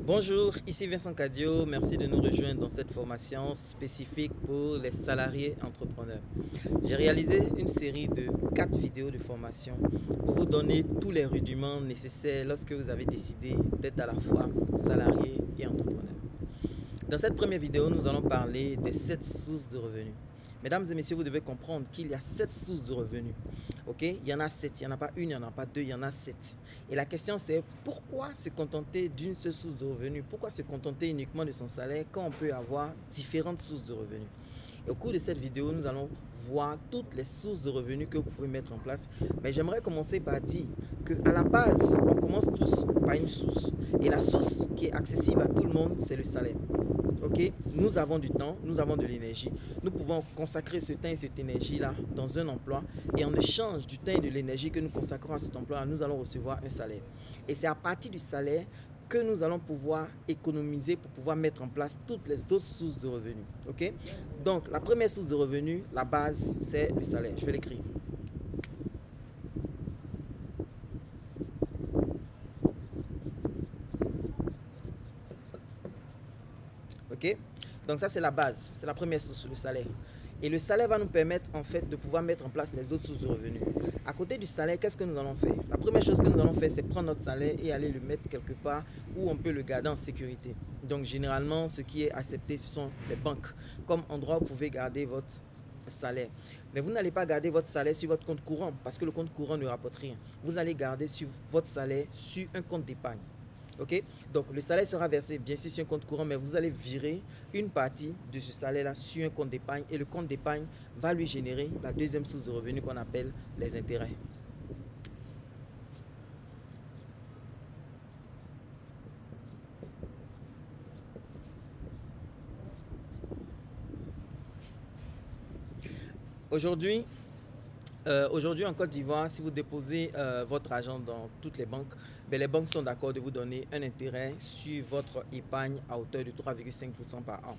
Bonjour, ici Vincent Cadio. Merci de nous rejoindre dans cette formation spécifique pour les salariés entrepreneurs. J'ai réalisé une série de 4 vidéos de formation pour vous donner tous les rudiments nécessaires lorsque vous avez décidé d'être à la fois salarié et entrepreneur. Dans cette première vidéo, nous allons parler des 7 sources de revenus. Mesdames et messieurs, vous devez comprendre qu'il y a 7 sources de revenus. Ok? Il y en a 7, il n'y en a pas une, il n'y en a pas deux, il y en a 7. Et la question c'est pourquoi se contenter d'une seule source de revenus? Pourquoi se contenter uniquement de son salaire quand on peut avoir différentes sources de revenus? Et au cours de cette vidéo, nous allons voir toutes les sources de revenus que vous pouvez mettre en place. Mais j'aimerais commencer par dire qu'à la base, on commence tous par une source. Et la source qui est accessible à tout le monde, c'est le salaire. Ok, nous avons du temps, nous avons de l'énergie. Nous pouvons consacrer ce temps et cette énergie-là dans un emploi. Et en échange du temps et de l'énergie que nous consacrons à cet emploi, nous allons recevoir un salaire. Et c'est à partir du salaire que nous allons pouvoir économiser pour pouvoir mettre en place toutes les autres sources de revenus. Ok, donc la première source de revenus, la base, c'est le salaire. Je vais l'écrire. Ok, donc ça c'est la base, c'est la première source, le salaire. Et le salaire va nous permettre en fait de pouvoir mettre en place les autres sources de revenus. À côté du salaire, qu'est-ce que nous allons faire? La première chose que nous allons faire, c'est prendre notre salaire et aller le mettre quelque part où on peut le garder en sécurité. Donc généralement, ce qui est accepté, ce sont les banques comme endroit où vous pouvez garder votre salaire. Mais vous n'allez pas garder votre salaire sur votre compte courant parce que le compte courant ne rapporte rien. Vous allez garder sur votre salaire sur un compte d'épargne. Ok, donc le salaire sera versé bien sûr sur un compte courant, mais vous allez virer une partie de ce salaire-là sur un compte d'épargne et le compte d'épargne va lui générer la deuxième source de revenus qu'on appelle les intérêts. Aujourd'hui, Aujourd'hui en Côte d'Ivoire, si vous déposez votre argent dans toutes les banques, les banques sont d'accord de vous donner un intérêt sur votre épargne à hauteur de 3,5% par an.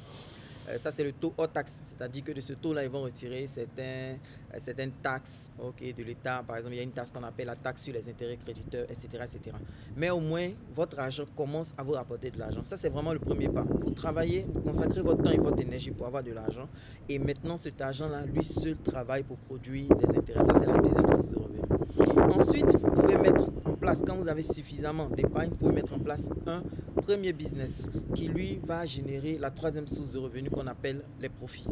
Ça, c'est le taux hors taxe, c'est-à-dire que de ce taux-là, ils vont retirer certaines taxes de l'État. Par exemple, il y a une taxe qu'on appelle la taxe sur les intérêts créditeurs, etc., etc. Mais au moins, votre argent commence à vous rapporter de l'argent. Ça, c'est vraiment le premier pas. Vous travaillez, vous consacrez votre temps et votre énergie pour avoir de l'argent. Et maintenant, cet argent-là, lui seul travaille pour produire des intérêts. Ça, c'est la deuxième source de revenus. Ensuite, vous pouvez mettre en place, quand vous avez suffisamment d'épargne, vous pouvez mettre en place un premier business qui lui va générer la troisième source de revenus qu'on appelle les profits.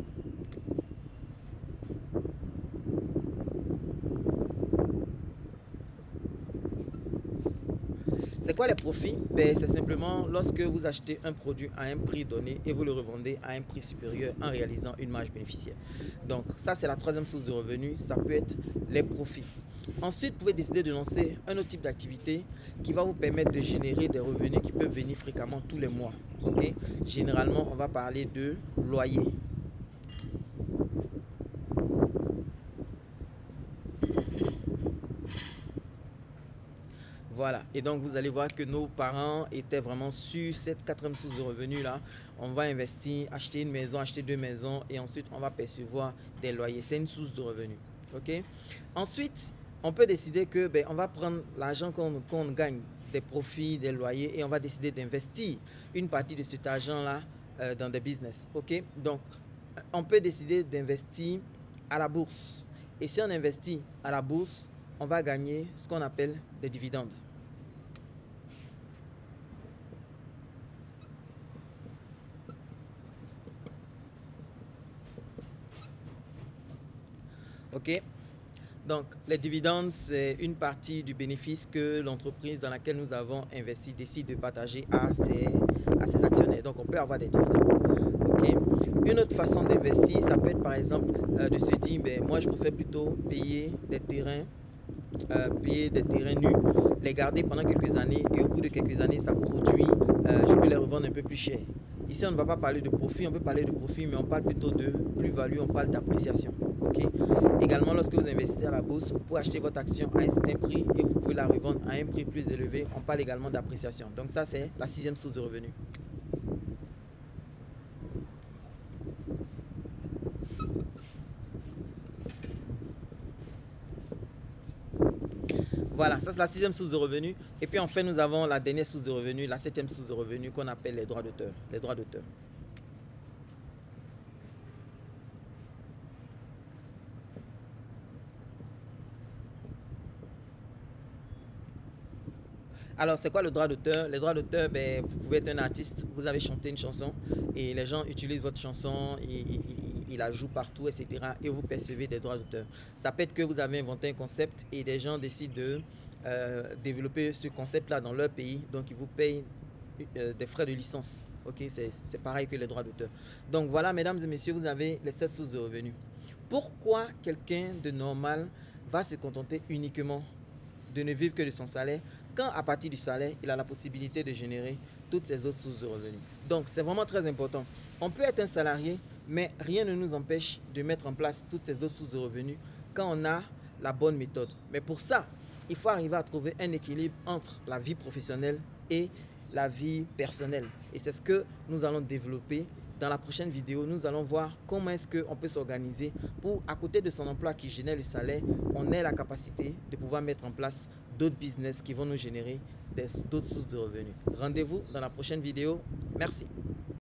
C'est quoi les profits? C'est simplement lorsque vous achetez un produit à un prix donné et vous le revendez à un prix supérieur en réalisant une marge bénéficiaire. Donc ça, c'est la troisième source de revenus, ça peut être les profits. Ensuite, vous pouvez décider de lancer un autre type d'activité qui va vous permettre de générer des revenus qui peuvent venir fréquemment tous les mois. Ok, généralement, on va parler de loyer. Voilà, et donc vous allez voir que nos parents étaient vraiment sur cette quatrième source de revenus là. On va investir, acheter une maison, acheter deux maisons et ensuite on va percevoir des loyers. C'est une source de revenus. Ok. Ensuite, on peut décider que on va prendre l'argent qu'on gagne des profits, des loyers et on va décider d'investir une partie de cet argent là dans des business. Ok. Donc, on peut décider d'investir à la bourse. Et si on investit à la bourse, on va gagner ce qu'on appelle des dividendes. Ok, donc les dividendes, c'est une partie du bénéfice que l'entreprise dans laquelle nous avons investi décide de partager à ses actionnaires. Donc on peut avoir des dividendes. Okay. Une autre façon d'investir, ça peut être par exemple de se dire, moi je préfère plutôt payer des terrains nus, les garder pendant quelques années et au bout de quelques années, ça produit, je peux les revendre un peu plus cher. Ici, on ne va pas parler de profit, on peut parler de profit, mais on parle plutôt de plus-value, on parle d'appréciation. Okay. Également, lorsque vous investissez à la bourse, vous pouvez acheter votre action à un certain prix et vous pouvez la revendre à un prix plus élevé. On parle également d'appréciation. Donc ça, c'est la sixième source de revenus. Voilà, ça c'est la 6e source de revenus. Et puis enfin, nous avons la dernière source de revenus, la 7e source de revenus qu'on appelle les droits d'auteur. Les droits d'auteur. Alors, c'est quoi le droit d'auteur? Les droits d'auteur, ben, vous pouvez être un artiste, vous avez chanté une chanson et les gens utilisent votre chanson, ils la jouent partout, etc. Et vous percevez des droits d'auteur. Ça peut être que vous avez inventé un concept et des gens décident de développer ce concept-là dans leur pays, donc ils vous payent des frais de licence. Ok, c'est pareil que les droits d'auteur. Donc voilà, mesdames et messieurs, vous avez les 7 sources de revenus. Pourquoi quelqu'un de normal va se contenter uniquement de ne vivre que de son salaire, quand à partir du salaire, il a la possibilité de générer toutes ces autres sources de revenus? Donc, c'est vraiment très important. On peut être un salarié, mais rien ne nous empêche de mettre en place toutes ces autres sources de revenus quand on a la bonne méthode. Mais pour ça, il faut arriver à trouver un équilibre entre la vie professionnelle et la vie personnelle. Et c'est ce que nous allons développer. Dans la prochaine vidéo, nous allons voir comment est-ce qu'on peut s'organiser pour, à côté de son emploi qui génère le salaire, on ait la capacité de pouvoir mettre en place d'autres business qui vont nous générer d'autres sources de revenus. Rendez-vous dans la prochaine vidéo. Merci.